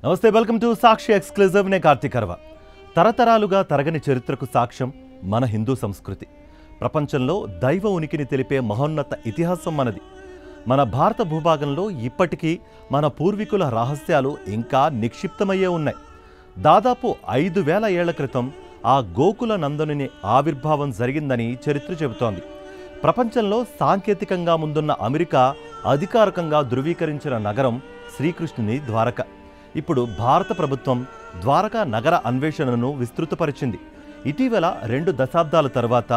నమస్తే, welcome to Sakshi exclusive. నే కార్తిక్ అర్వ. తరతరాలుగా తరగని చరిత్రకు సాక్ష్యం మన హిందూ సంస్కృతి. ప్రపంచంలో దైవ ఉనికిని తెలిపే మహోన్నత ఇతిహాసం మనది. మన భారత భూభాగంలో ఇప్పటికీ మన పూర్వీకుల రహస్యాలు ఇంకా నిక్షిప్తమయ్యే ఉన్నాయి. దాదాపు 5000 ఏళ్ల క్రితం ఆ గోకుల నందనుని ఆవిర్భావం జరిగిందని చరిత్ర చెబుతోంది. ప్రపంచంలో సాంకేతికంగా ముందున్న అమెరికా అధికారికంగా ధృవీకరించిన నగరం శ్రీకృష్ణుని ద్వారక. ఇప్పుడు భారత ప్రభుత్వం ద్వారకా నగర అన్వేషణను విస్తృతపరిచింది. ఇటీవల 2 దశాబ్దాల తర్వాత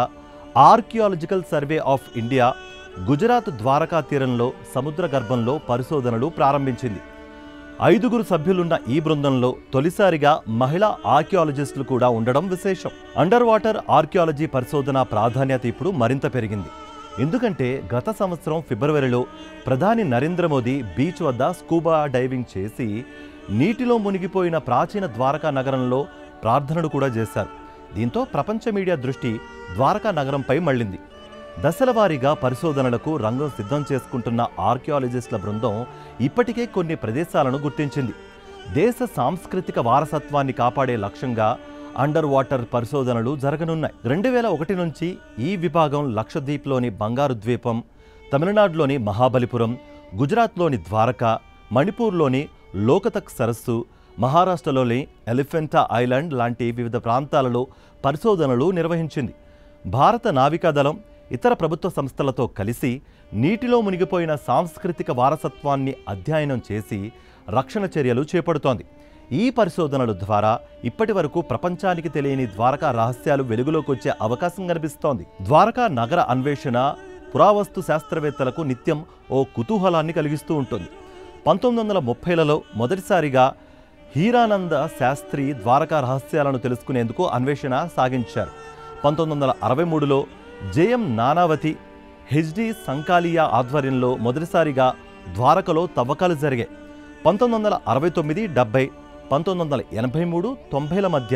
archaeological survey of India Gujarat Dwarka తీరంలో సముద్ర గర్భంలో పరిశోధనలు ప్రారంభించింది. 5 సభ్యులున్న ఈ బృందంలో తొలిసారిగా మహిళా ఆర్కియాలజిస్టులు కూడా ఉండడం విశేషం. అండర్ వాటర్ ఆర్కియాలజీ పరిశోధన ప్రాధాన్యత ఇప్పుడు మరింత పెరిగింది. ఎందుకంటే గత సంవత్సరం ఫిబ్రవరిలో ప్రధాని నరేంద్ర మోదీ బీచ్ వద్ద స్కూబా డైవింగ్ చేసి నీటిలో మునిగిపోయిన ప్రాచీన ద్వారకా నగరంలో ప్రార్థనలు కూడా చేశారు. దీంతో ప్రపంచ మీడియా దృష్టి ద్వారకా నగరంపై మళ్లింది. దశల వారీగా పరిశోధనలకు రంగం సిద్ధం చేసుకుంటున్న ఆర్కియాలజిస్టుల బృందం ఇప్పటికే కొన్ని ప్రదేశాలను గుర్తించింది. దేశ సాంస్కృతిక వారసత్వాన్ని కాపాడే లక్ష్యంగా అండర్ వాటర్ పరిశోధనలు జరగనున్నాయి. 2001 నుంచి ఈ విభాగం లక్షద్వీప్లోని బంగారు ద్వీపం, తమిళనాడులోని మహాబలిపురం, గుజరాత్లోని ద్వారకా, మణిపూర్లోని లోకతక్ సరస్సు, మహారాష్ట్రలోని ఎలిఫెంటా ఐలాండ్ లాంటి వివిధ ప్రాంతాలలో పరిశోధనలు నిర్వహించింది. భారత నావికాదళం ఇతర ప్రభుత్వ సంస్థలతో కలిసి నీటిలో మునిగిపోయిన సాంస్కృతిక వారసత్వాన్ని అధ్యయనం చేసి రక్షణ చర్యలు చేపడుతోంది. ఈ పరిశోధనల ద్వారా ఇప్పటి వరకు ప్రపంచానికి తెలియని ద్వారకా రహస్యాలు వెలుగులోకి వచ్చే అవకాశం కనిపిస్తోంది. ద్వారకా నగర అన్వేషణ పురావస్తు శాస్త్రవేత్తలకు నిత్యం ఓ కుతూహలాన్ని కలిగిస్తూ ఉంటుంది. 1930లలో మొదటిసారిగా హీరానంద శాస్త్రి ద్వారకా రహస్యాలను తెలుసుకునేందుకు అన్వేషణ సాగించారు. 1963లో జేఎం నానావతి, హెచ్డి సంకాలియా ఆధ్వర్యంలో మొదటిసారిగా ద్వారకలో తవ్వకాలు జరిగాయి. 1969, 70, 1983, 90ల మధ్య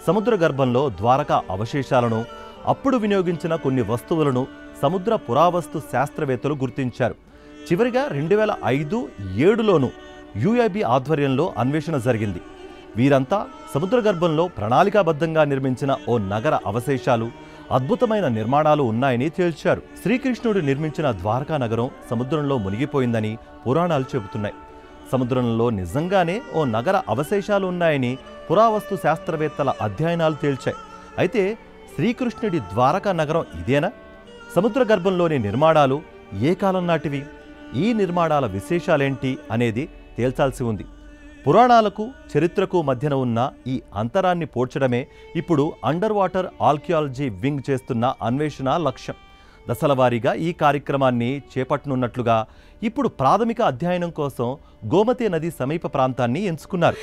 సముద్ర గర్భంలో ద్వారకా అవశేషాలను, అప్పుడు వినియోగించిన కొన్ని వస్తువులను సముద్ర పురావస్తు శాస్త్రవేత్తలు గుర్తించారు. చివరిగా 2005, 2007లోనూ యుఐబి ఆధ్వర్యంలో అన్వేషణ జరిగింది. వీరంతా సముద్ర గర్భంలో ప్రణాళికాబద్ధంగా నిర్మించిన ఓ నగర అవశేషాలు, అద్భుతమైన నిర్మాణాలు ఉన్నాయని తేల్చారు. శ్రీకృష్ణుడు నిర్మించిన ద్వారకా నగరం సముద్రంలో మునిగిపోయిందని పురాణాలు చెబుతున్నాయి. సముద్రంలో నిజంగానే ఓ నగర అవశేషాలు ఉన్నాయని పురావస్తు శాస్త్రవేత్తల అధ్యయనాలు తేల్చాయి. అయితే శ్రీకృష్ణుడి ద్వారకా నగరం ఇదేనా? సముద్ర గర్భంలోని నిర్మాణాలు ఏ కాలం నాటివి? ఈ నిర్మాణాల విశేషాలేంటి అనేది తేల్చాల్సి ఉంది. పురాణాలకు చరిత్రకు మధ్యన ఉన్న ఈ అంతరాన్ని పోడ్చడమే ఇప్పుడు అండర్ వాటర్ ఆర్కియాలజీ వింగ్ చేస్తున్న అన్వేషణ లక్ష్యం. దశల వారీగా ఈ కార్యక్రమాన్ని చేపట్టనున్నట్లుగా ఇప్పుడు ప్రాథమిక అధ్యయనం కోసం గోమతి నది సమీప ప్రాంతాన్ని ఎంచుకున్నారు.